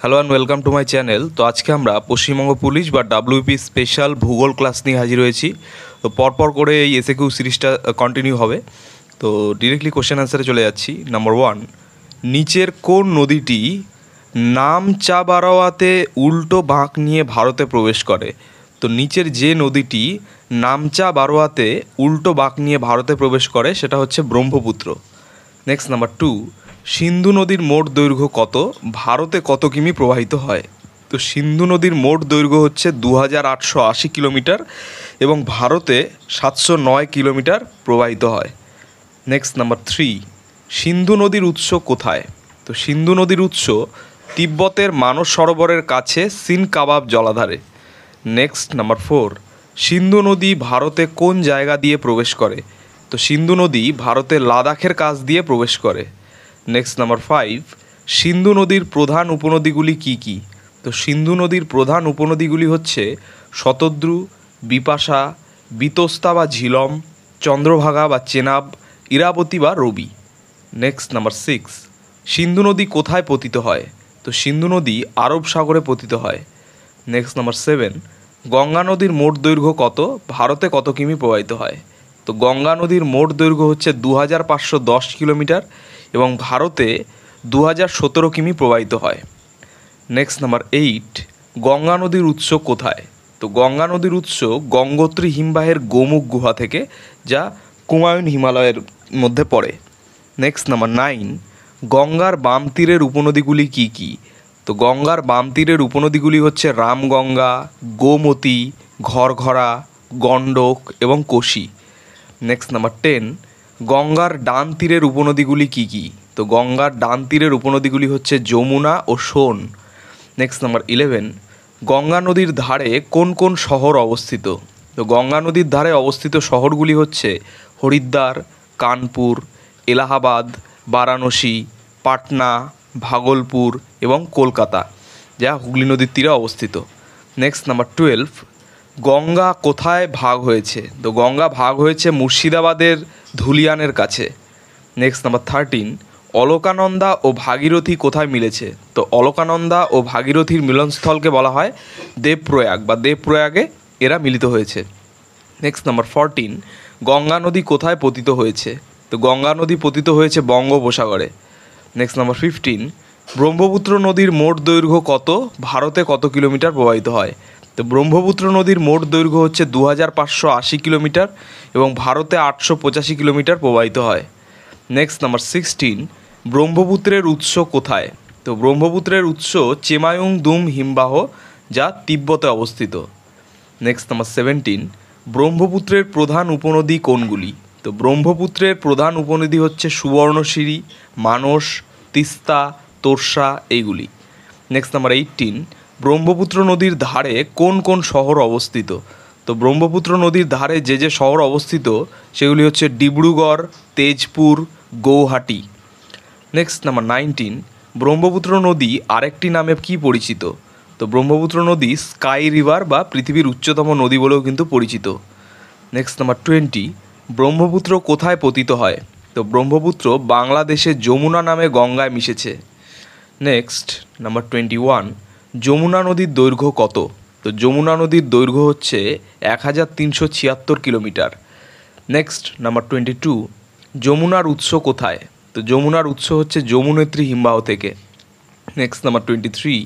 Hello and welcome to my channel. তো আজকে আমরা পশ্চিমবঙ্গ পুলিশ বা ডাব্লিউপি স্পেশাল ভূগোল ক্লাস নিয়ে হাজির হয়েছি। তো পরপর করে এই এসএকিউ সিরিজটা কন্টিনিউ হবে। তো ডিরেক্টলি কোশ্চেন অ্যান্সারে চলে যাচ্ছি। নাম্বার 1, নিচের কোন নদীটি নামচাবারাওয়াতে উল্টো বাঁক নিয়ে ভারতে প্রবেশ করে? তো নিচের যে নদীটি নামচাবারোয়াতে উল্টো বাঁক নিয়ে ভারতে প্রবেশ করে সেটা হচ্ছে ব্রহ্মপুত্র। নেক্সট নাম্বার 2, সিন্ধু নদীর মোট দৈর্ঘ্য কত? ভারতে কত কিমি প্রবাহিত হয়? তো সিন্ধু নদীর মোট দৈর্ঘ্য হচ্ছে 2880 কিলোমিটার এবং ভারতে 709 কিলোমিটার প্রবাহিত হয়। নেক্সট নাম্বার 3, সিন্ধু নদীর উৎস কোথায়? তো সিন্ধু নদীর উৎস তিব্বতের মানস সরোবরের কাছে সিনকাবাব জলাধারে। নেক্সট নাম্বার 4, সিন্ধু নদী ভারতে কোন জায়গা দিয়ে প্রবেশ করে? তো সিন্ধু নদী ভারতের লাদাখের কাছ দিয়ে প্রবেশ করে। নেক্সট নাম্বার 5, সিন্ধু নদীর প্রধান উপনদীগুলি কি কি? তো সিন্ধু নদীর প্রধান উপনদীগুলি হচ্ছে শতদ্রু, বিপাশা, বিতস্তা বা ঝিলম, চন্দ্রভাগা বা চেনাব, ইরাবতী বা রবি। নেক্সট নাম্বার 6, সিন্ধু নদী কোথায় পতিত হয়? তো সিন্ধু নদী আরব সাগরে পতিত হয়। নেক্সট নাম্বার 7, গঙ্গা নদীর মোট দৈর্ঘ্য কত? ভারতে কত কিমি প্রবাহিত হয়? তো গঙ্গা নদীর মোট দৈর্ঘ্য হচ্ছে 2510 কিলোমিটার এবং ভারতে 2017 কিমি প্রবাহিত হয়। নেক্সট নাম্বার 8, গঙ্গা নদীর উৎস কোথায়? তো গঙ্গা নদীর উৎস গঙ্গোত্রী হিমবাহের গোমুখ গুহা থেকে, যা কুমায়ুন হিমালয়ের মধ্যে পড়ে। নেক্সট নাম্বার 9, গঙ্গার বাম তীরের উপনদীগুলি কি কি? তো গঙ্গার বাম তীরের উপনদীগুলি হচ্ছে রামগঙ্গা, গোমতী, ঘরঘরা, গণ্ডক এবং কোশি। নেক্সট নাম্বার 10, গঙ্গার ডান তীরের উপনদীগুলি কি কি? তো গঙ্গার ডান তীরের উপনদীগুলি হচ্ছে যমুনা ও সোন। নেক্সট নাম্বার 11, গঙ্গা নদীর ধারে কোন কোন শহর অবস্থিত? তো গঙ্গা নদীর ধারে অবস্থিত শহরগুলি হচ্ছে হরিদ্বার, কানপুর, এলাহাবাদ, বারাণসী, পাটনা, ভাগলপুর এবং কলকাতা, যা হুগলি নদীর তীরে অবস্থিত। নেক্সট নাম্বার 12, গঙ্গা কোথায় ভাগ হয়েছে? তো গঙ্গা ভাগ হয়েছে মুর্শিদাবাদের ধুলিয়ানের কাছে। নেক্সট নাম্বার 13, অলকানন্দা ও ভাগীরথী কোথায় মিলেছে? তো অলকানন্দা ও ভাগীরথীর মিলনস্থলকে বলা হয় দেবপ্রয়াগ বা দেবপ্রয়াগে এরা মিলিত হয়েছে। নেক্সট নাম্বার 14, গঙ্গা নদী কোথায় পতিত হয়েছে? তো গঙ্গা নদী পতিত হয়েছে বঙ্গোপসাগরে। নেক্সট নাম্বার 15, ব্রহ্মপুত্র নদীর মোট দৈর্ঘ্য কত? ভারতে কত কিলোমিটার প্রবাহিত হয়? তো ব্রহ্মপুত্র নদীর মোট দৈর্ঘ্য হচ্ছে 2580 কিলোমিটার এবং ভারতে 885 কিলোমিটার প্রবাহিত হয়। নেক্সট নাম্বার 16, ব্রহ্মপুত্রের উৎস কোথায়? তো ব্রহ্মপুত্রের উৎস চেমায়ুংদুম হিমবাহ, যা তিব্বতে অবস্থিত। নেক্সট নাম্বার 17, ব্রহ্মপুত্রের প্রধান উপনদী কোনগুলি? তো ব্রহ্মপুত্রের প্রধান উপনদী হচ্ছে সুবর্ণশিরি, মানস, তিস্তা, তোর্ষা এইগুলি। নেক্সট নাম্বার 18, ব্রহ্মপুত্র নদীর ধারে কোন কোন শহর অবস্থিত? তো ব্রহ্মপুত্র নদীর ধারে যে যে শহর অবস্থিত সেগুলি হচ্ছে ডিব্রুগড়, তেজপুর, গৌহাটি। নেক্সট নাম্বার 19, ব্রহ্মপুত্র নদী আরেকটি নামে কি পরিচিত? তো ব্রহ্মপুত্র নদী স্কাই রিভার বা পৃথিবীর উচ্চতম নদী বলেও কিন্তু পরিচিত। নেক্সট নাম্বার 20, ব্রহ্মপুত্র কোথায় পতিত হয়? তো ব্রহ্মপুত্র বাংলাদেশের যমুনা নামে গঙ্গায় মিশেছে। নেক্সট নাম্বার 21, যমুনা নদীর দৈর্ঘ্য কত? তো যমুনা নদীর দৈর্ঘ্য হচ্ছে 1376 কিলোমিটার। নেক্সট নাম্বার 22, যমুনার উৎস কোথায়? তো যমুনার উৎস হচ্ছে যমুনেত্রী হিমবাহ থেকে। নেক্সট নাম্বার 23,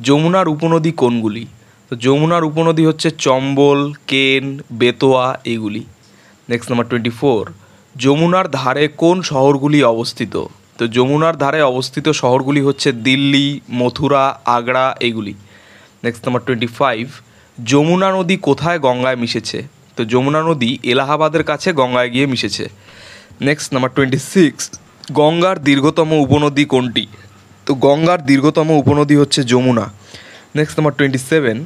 যমুনার উপনদী কোনগুলি? তো যমুনার উপনদী হচ্ছে চম্বল, কেন, বেতোয়া এইগুলি। নেক্সট নাম্বার 24, যমুনার ধারে কোন শহরগুলি অবস্থিত? তো যমুনার ধারে অবস্থিত শহরগুলি হচ্ছে দিল্লি, মথুরা, আগ্রা এইগুলি। নেক্সট নাম্বার 25, যমুনা নদী কোথায় গঙ্গায় মিশেছে? তো যমুনা নদী এলাহাবাদের কাছে গঙ্গায় গিয়ে মিশেছে। নেক্সট নাম্বার 26, গঙ্গার দীর্ঘতম উপনদী কোনটি? তো গঙ্গার দীর্ঘতম উপনদী হচ্ছে যমুনা। নেক্সট নাম্বার 27,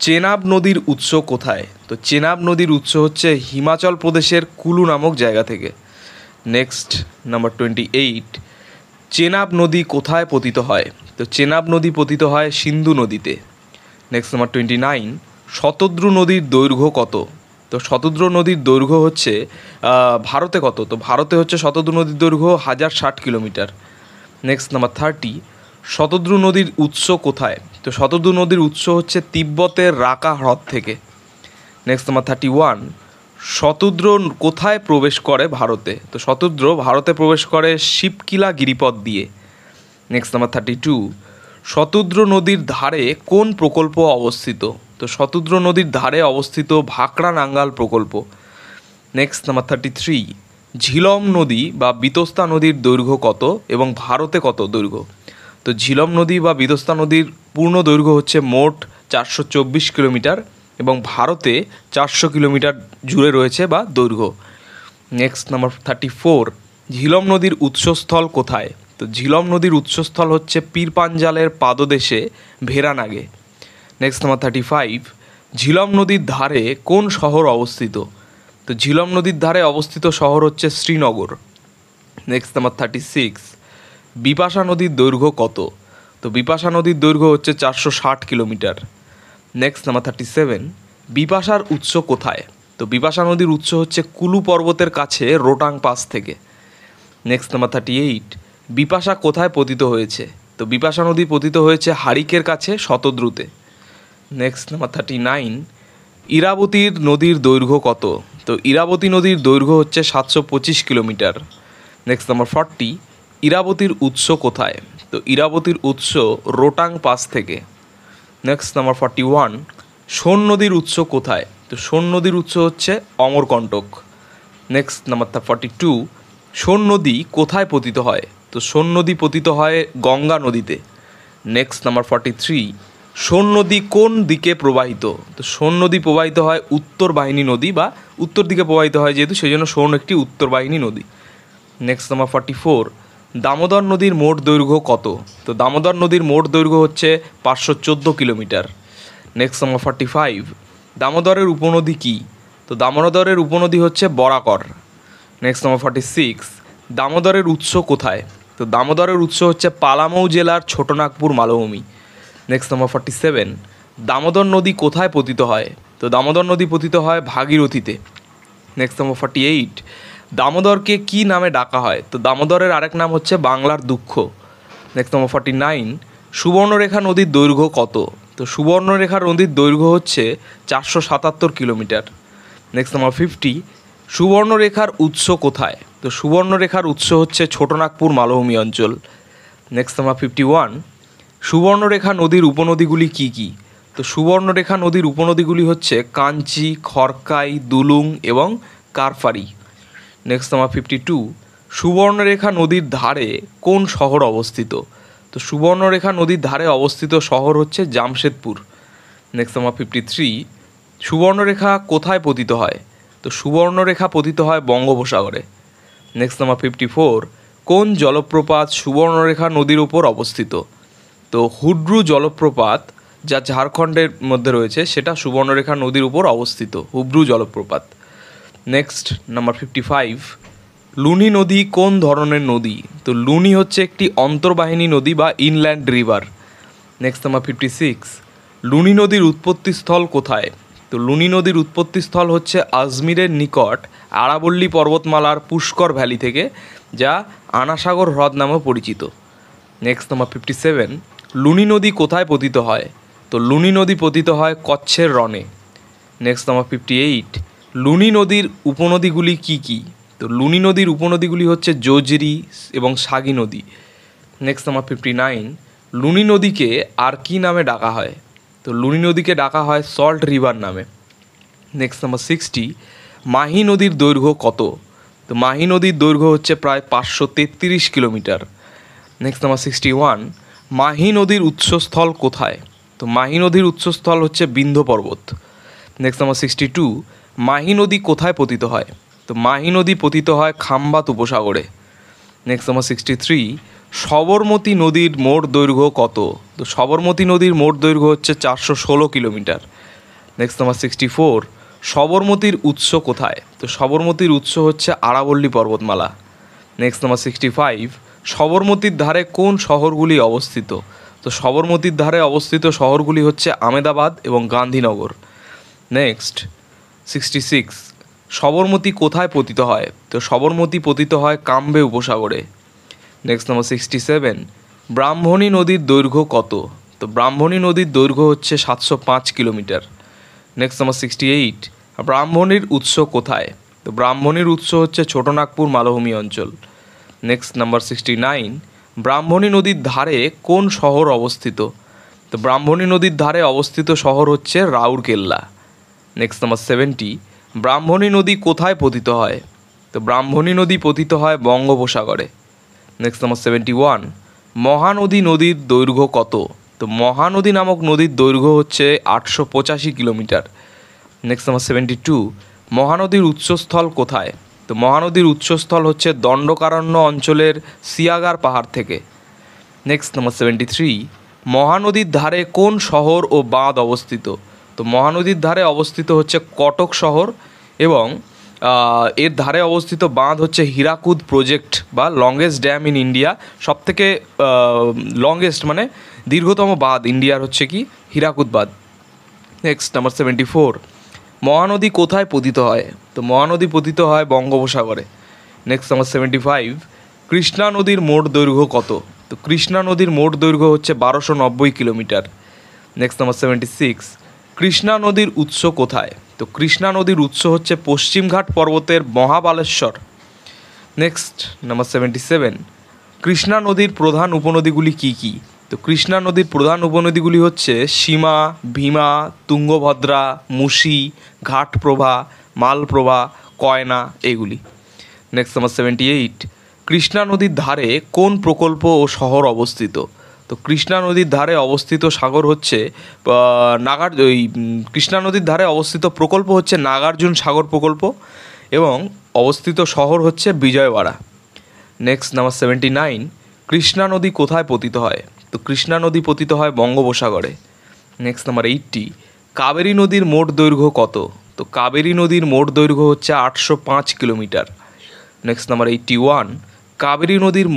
চেনাব নদীর উৎস কোথায়? তো চেনাব নদীর উৎস হচ্ছে হিমাচল প্রদেশের কুলু নামক জায়গা থেকে। নেক্সট নাম্বার 28, চেনাব নদী কোথায় পতিত হয়? তো চেনাব নদী পতিত হয় সিন্ধু নদীতে। নেক্সট নাম্বার 29, শতদ্রু নদীর দৈর্ঘ্য কত? তো শতদ্রু নদীর দৈর্ঘ্য হচ্ছে ভারতে কত? তো ভারতে হচ্ছে শতদ্রু নদীর দৈর্ঘ্য 1060 কিলোমিটার। নেক্সট নাম্বার 30, শতদ্রু নদীর উৎস কোথায়? তো শতদ্রু নদীর উৎস হচ্ছে তিব্বতের রাকা হ্রদ থেকে। নেক্সট নাম্বার 31, শতদ্র কোথায় প্রবেশ করে ভারতে? তো শতদ্র ভারতে প্রবেশ করে শিবকিলা গিরিপথ দিয়ে। নেক্সট নাম্বার 32, শতদ্র নদীর ধারে কোন প্রকল্প অবস্থিত? তো শতদ্র নদীর ধারে অবস্থিত ভাকরা নাঙ্গাল প্রকল্প। নেক্সট নাম্বার 33, ঝিলম নদী বা বিতস্তা নদীর দৈর্ঘ্য কত এবং ভারতে কত দৈর্ঘ্য? তো ঝিলম নদী বা বিতস্তা নদীর পূর্ণ দৈর্ঘ্য হচ্ছে মোট 424 কিলোমিটার এবং ভারতে 400 কিলোমিটার জুড়ে রয়েছে বা দৈর্ঘ্য। নেক্সট নাম্বার 34, ঝিলম নদীর উৎসস্থল কোথায়? তো ঝিলম নদীর উৎসস্থল হচ্ছে পীরপাঞ্জালের পাদদেশে ভেরানাগে। নেক্সট নাম্বার 35, ঝিলম নদীর ধারে কোন শহর অবস্থিত? তো ঝিলম নদীর ধারে অবস্থিত শহর হচ্ছে শ্রীনগর। নেক্সট নাম্বার 36, বিপাশা নদীর দৈর্ঘ্য কত? তো বিপাশা নদীর দৈর্ঘ্য হচ্ছে 460 কিলোমিটার। নেক্সট নাম্বার 37, বিপাশার উৎস কোথায়? তো বিপাশা নদীর উৎস হচ্ছে কুলু পর্বতের কাছে রোটাং পাস থেকে। নেক্সট নাম্বার 38, বিপাশা কোথায় পতিত হয়েছে? তো বিপাশা নদী পতিত হয়েছে হারিকের কাছে শতদ্রুতে। নেক্সট নাম্বার 39, ইরাবতীর নদীর দৈর্ঘ্য কত? তো ইরাবতী নদীর দৈর্ঘ্য হচ্ছে 725 কিলোমিটার। নেক্সট নাম্বার 40, ইরাবতীর উৎস কোথায়? তো ইরাবতীর উৎস রোটাং পাস থেকে। নেক্সট নাম্বার 41, সোন নদীর উৎস কোথায়? তো সোন নদীর উৎস হচ্ছে অমরকণ্টক। নেক্সট নাম্বার 42, সোন নদী কোথায় পতিত হয়? তো সোন নদী পতিত হয় গঙ্গা নদীতে। নেক্সট নাম্বার 43, সোন নদী কোন দিকে প্রবাহিত? তো সোন নদী প্রবাহিত হয় উত্তর বাহিনী নদী বা উত্তর দিকে প্রবাহিত হয় যেহেতু সেই জন্য সোন একটি উত্তর বাহিনী নদী। নেক্সট নাম্বার 44, দামোদর নদীর মোট দৈর্ঘ্য কত? তো দামোদর নদীর মোট দৈর্ঘ্য হচ্ছে 514 কিলোমিটার। নেক্সট নাম্বার 45, দামোদরের উপনদী কী? তো দামোদরের উপনদী হচ্ছে বরাকর। নেক্সট নাম্বার 46, দামোদরের উৎস কোথায়? তো দামোদরের উৎস হচ্ছে পালামৌ জেলার ছোটনাগপুর মালভূমি। নেক্সট নাম্বার 47, দামোদর নদী কোথায় পতিত হয়? তো দামোদর নদী পতিত হয় ভাগীরথীতে। নেক্সট নাম্বার 48, দামোদরকে কী নামে ডাকা হয়? তো দামোদরের আরেক নাম হচ্ছে বাংলার দুঃখ। নেক্সট নাম্বার 49, সুবর্ণরেখা নদীর দৈর্ঘ্য কত? তো সুবর্ণরেখা নদীর দৈর্ঘ্য হচ্ছে 477 কিলোমিটার। নেক্সট নাম্বার 50, সুবর্ণরেখার উৎস কোথায়? তো সুবর্ণরেখার উৎস হচ্ছে ছোটনাগপুর মালভূমি অঞ্চল। নেক্সট নাম্বার 51, সুবর্ণরেখা নদীর উপনদীগুলি কী কী? তো সুবর্ণরেখা নদীর উপনদীগুলি হচ্ছে কাঞ্চি, খড়কাই, দুলুং এবং কারফারি। নেক্সট নাম্বার 52, সুবর্ণরেখা নদীর ধারে কোন শহর অবস্থিত? তো সুবর্ণরেখা নদীর ধারে অবস্থিত শহর হচ্ছে জামশেদপুর। নেক্সট নাম্বার 53, সুবর্ণরেখা কোথায় পতিত হয়? তো সুবর্ণরেখা পতিত হয় বঙ্গোপসাগরে। নেক্সট নাম্বার 54, কোন জলপ্রপাত সুবর্ণরেখা নদীর উপর অবস্থিত? তো হুড্রু জলপ্রপাত যা ঝাড়খণ্ডের মধ্যে রয়েছে সেটা সুবর্ণরেখা নদীর উপর অবস্থিত, হুব্রু জলপ্রপাত। নেক্সট নাম্বার 55, লুনি নদী কোন ধরনের নদী? তো লুনি হচ্ছে একটি অন্তর্বাহিনী নদী বা inland river. Next number 56, Luni নদীর উৎপত্তিস্থল কোথায়? তো লুনি নদীর উৎপত্তিস্থল হচ্ছে আজমিরের নিকট আরাবল্লী পর্বতমালার পুষ্কর ভ্যালি থেকে, যা আনাসাগর হ্রদ নামেও পরিচিত। নেক্সট নাম্বার 57, লুনি নদী কোথায় পতিত হয়? তো লুনি নদী পতিত হয় কচ্ছের রণে। নেক্সট নাম্বার 58, লুনি নদীর উপনদীগুলি কী কী? তো লুনি নদীর উপনদীগুলি হচ্ছে জোজরি এবং সাগি নদী। নেক্সট নাম্বার 59, লুনি নদীকে আর কী নামে ডাকা হয়? তো লুনি নদীকে ডাকা হয় সল্ট রিভার নামে। নেক্সট নাম্বার 60, মাহি নদীর দৈর্ঘ্য কত? তো মাহি নদীর দৈর্ঘ্য হচ্ছে প্রায় 533 কিলোমিটার। নেক্সট নাম্বার 61, মাহি নদীর উৎসস্থল কোথায়? তো মাহি নদীর উৎসস্থল হচ্ছে বিন্ধ্য পর্বত। নেক্সট নাম্বার 62, মাহি নদী কোথায় পতিত হয়? তো মাহি নদী পতিত হয় খাম্বাত উপসাগরে। নেক্সট নাম্বার 63, সবরমতী নদীর মোট দৈর্ঘ্য কত? তো সবরমতী নদীর মোট দৈর্ঘ্য হচ্ছে 416 কিলোমিটার। নেক্সট নাম্বার 64, সবরমতীর উৎস কোথায়? তো সবরমতীর উৎস হচ্ছে আরাবল্লী পর্বতমালা। নেক্সট নাম্বার 65, সবরমতীর ধারে কোন শহরগুলি অবস্থিত? তো সবরমতীর ধারে অবস্থিত শহরগুলি হচ্ছে আমেদাবাদ এবং গান্ধীনগর। নেক্সট 66, সবরমতী কোথায় পতিত হয়? তো সবরমতী পতিত হয় কাম্বে উপসাগরে। নেক্সট নাম্বার 67, ব্রাহ্মণী নদীর দৈর্ঘ্য কত? তো ব্রাহ্মণী নদীর দৈর্ঘ্য হচ্ছে 705 কিলোমিটার। নেক্সট নাম্বার 68, ব্রাহ্মণীর উৎস কোথায়? তো ব্রাহ্মণীর উৎস হচ্ছে ছোটনাগপুর মালভূমি অঞ্চল। নেক্সট নাম্বার 69, ব্রাহ্মণী নদীর ধারে কোন শহর অবস্থিত? তো ব্রাহ্মণী নদীর ধারে অবস্থিত শহর হচ্ছে রাউরকেল্লা। নেক্সট নাম্বার 70, ব্রাহ্মণী নদী কোথায় পতিত হয়? তো ব্রাহ্মণী নদী পতিত হয় বঙ্গোপসাগরে। নেক্সট নাম্বার 71, মহানদী নদীর দৈর্ঘ্য কত? তো মহানদী নামক নদীর দৈর্ঘ্য হচ্ছে 885 কিলোমিটার। নেক্সট নাম্বার 72, মহানদীর উৎসস্থল কোথায়? তো মহানদীর উৎসস্থল হচ্ছে দণ্ডকারণ্য অঞ্চলের সিয়াগার পাহাড় থেকে। নেক্সট নাম্বার 73, মহানদীর ধারে কোন শহর ও বাঁধ অবস্থিত? তো মহানদীর ধারে অবস্থিত হচ্ছে কটক শহর এবং এর ধারে অবস্থিত বাঁধ হচ্ছে হীরাকুদ প্রজেক্ট বা লংগেস্ট ড্যাম ইন ইন্ডিয়া। সবথেকে লংগেস্ট মানে দীর্ঘতম বাঁধ ইন্ডিয়ার হচ্ছে কি হীরাকুদ বাঁধ। নেক্সট নাম্বার 74, মহানদী কোথায় পতিত হয়? তো মহানদী পতিত হয় বঙ্গোপসাগরে। নেক্সট নাম্বার 75, কৃষ্ণা নদীর মোট দৈর্ঘ্য কত? তো কৃষ্ণা নদীর মোট দৈর্ঘ্য হচ্ছে 1290 কিলোমিটার। নেক্সট নাম্বার 76, কৃষ্ণা নদীর উৎস কোথায়? তো কৃষ্ণা নদীর উৎস হচ্ছে পশ্চিমঘাট পর্বতের মহাবালেশ্বর। নেক্সট নাম্বার 77, কৃষ্ণা নদীর প্রধান উপনদীগুলি কী কী? তো কৃষ্ণা নদীর প্রধান উপনদীগুলি হচ্ছে সীমা, ভীমা, তুঙ্গভদ্রা, মুসি, ঘাটপ্রভা, মালপ্রভা, কয়না এগুলি। নেক্সট নাম্বার 78, কৃষ্ণা নদীর ধারে কোন প্রকল্প ও শহর অবস্থিত? তো কৃষ্ণা নদীর ধারে অবস্থিত সাগর হচ্ছে কৃষ্ণা নদীর ধারে অবস্থিত প্রকল্প হচ্ছে নাগার্জুন সাগর প্রকল্প এবং অবস্থিত শহর হচ্ছে বিজয়ওয়াড়া। নেক্সট নাম্বার 79, কৃষ্ণা নদী কোথায় পতিত হয়? তো কৃষ্ণা নদী পতিত হয় বঙ্গোপসাগরে। নেক্সট নাম্বার 80, কাবেরী নদীর মোট দৈর্ঘ্য কত? তো কাবেরী নদীর মোট দৈর্ঘ্য হচ্ছে 805 কিলোমিটার। নেক্সট নাম্বার 81, কাবেরী নদীর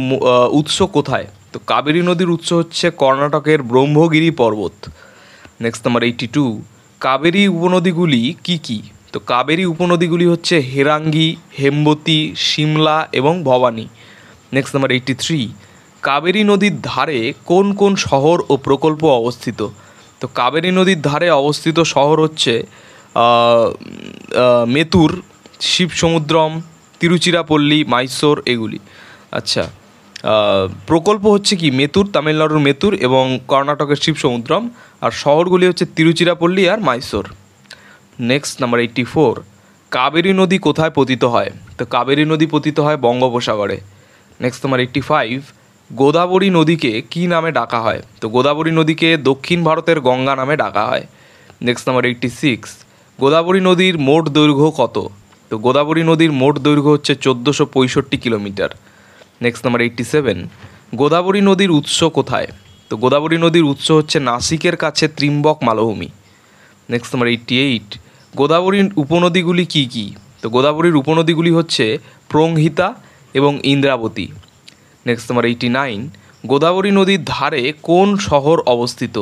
উৎস কোথায়? তো কাবেরী নদীর উৎস হচ্ছে কর্ণাটকের ব্রহ্মগিরি পর্বত। নেক্সট নাম্বার 82, কাবেরী উপনদীগুলি কী কী? তো কাবেরী উপনদীগুলি হচ্ছে হেরাঙ্গি, হেমবতী, সিমলা এবং ভবানী। নেক্সট নাম্বার 83, কাবেরী নদীর ধারে কোন কোন শহর ও প্রকল্প অবস্থিত? তো কাবেরী নদীর ধারে অবস্থিত শহর হচ্ছে মেতুর, শিবসমুদ্রম, তিরুচিরাপল্লী, মাইসোর এগুলি। আচ্ছা, প্রকল্প হচ্ছে কি মেতুর, তামিলনাড়ুর মেতুর এবং কর্ণাটকের শিবসমুদ্রম, আর শহরগুলি হচ্ছে তিরুচিরাপল্লী আর মাইসোর। নেক্সট নাম্বার 84, কাবেরী নদী কোথায় পতিত হয়? তো কাবেরী নদী পতিত হয় বঙ্গোপসাগরে। নেক্সট নাম্বার 85, গোদাবরী নদীকে কী নামে ডাকা হয়? তো গোদাবরী নদীকে দক্ষিণ ভারতের গঙ্গা নামে ডাকা হয়। নেক্সট নাম্বার 86, গোদাবরী নদীর মোট দৈর্ঘ্য কত? তো গোদাবরী নদীর মোট দৈর্ঘ্য হচ্ছে 1465 কিলোমিটার। নেক্সট নাম্বার 87, গোদাবরী নদীর উৎস কোথায়? তো গোদাবরী নদীর উৎস হচ্ছে নাসিকের কাছে ত্রিম্বক মালভূমি। নেক্সট নাম্বার 88, গোদাবরীর উপনদীগুলি কী কী? তো গোদাবরীর উপনদীগুলি হচ্ছে প্রংহিতা এবং ইন্দ্রাবতী। নেক্সট নাম্বার 89, গোদাবরী নদীর ধারে কোন শহর অবস্থিত?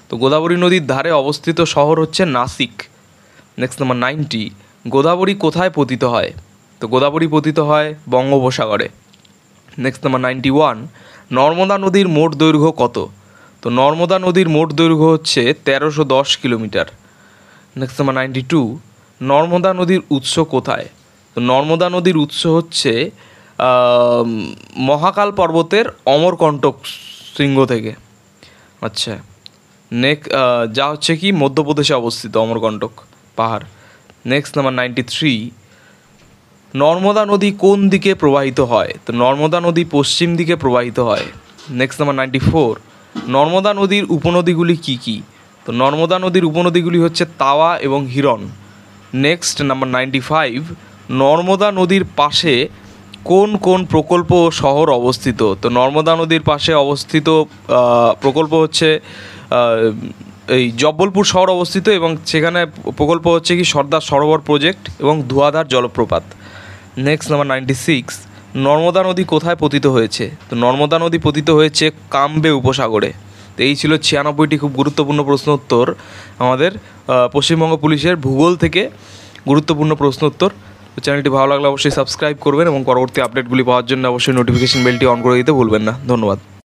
তো গোদাবরী নদীর ধারে অবস্থিত শহর হচ্ছে নাসিক। নেক্সট নাম্বার 90, গোদাবরী কোথায় পতিত হয়? তো গোদাবরী পতিত হয় বঙ্গোপসাগরে। নেক্সট নাম্বার 91, নর্মদা নদীর মোট দৈর্ঘ্য কত? তো নর্মদা নদীর মোট দৈর্ঘ্য হচ্ছে 1310 কিলোমিটার। নেক্সট নাম্বার 92, নর্মদা নদীর উৎস কোথায়? তো নর্মদা নদীর উৎস হচ্ছে মহাকাল পর্বতের অমরকণ্টক শৃঙ্গ থেকে। আচ্ছা, যা হচ্ছে কি মধ্যপ্রদেশে অবস্থিত অমরকণ্টক পাহাড়। নেক্সট নাম্বার 93, নর্মদা নদী কোন দিকে প্রবাহিত হয়? তো নর্মদা নদী পশ্চিম দিকে প্রবাহিত হয়। নেক্সট নাম্বার 94, নর্মদা নদীর উপনদীগুলি কী কী? তো নর্মদা নদীর উপনদীগুলি হচ্ছে তাওয়া এবং হিরণ। নেক্সট নাম্বার 95, নর্মদা নদীর পাশে কোন কোন প্রকল্প ও শহর অবস্থিত? তো নর্মদা নদীর পাশে অবস্থিত প্রকল্প হচ্ছে এই জব্বলপুর শহর অবস্থিত এবং সেখানে প্রকল্প হচ্ছে কি সর্দার সরোবর প্রজেক্ট এবং ধুয়াধার জলপ্রপাত। নেক্সট নাম্বার 96, নর্মদা নদী কোথায় পতিত হয়েছে? তো নর্মদা নদী পতিত হয়েছে কাম্বে উপসাগরে। তো এই ছিল 96টি খুব গুরুত্বপূর্ণ প্রশ্ন উত্তর আমাদের পশ্চিমবঙ্গ পুলিশের ভূগোল থেকে গুরুত্বপূর্ণ প্রশ্ন উত্তর। তো চ্যানেলটি ভালো লাগলে অবশ্যই সাবস্ক্রাইব করবেন এবং পরবর্তী আপডেটগুলি পাওয়ার জন্য অবশ্যই নোটিফিকেশন বেলটি অন করে দিতে ভুলবেন না। ধন্যবাদ।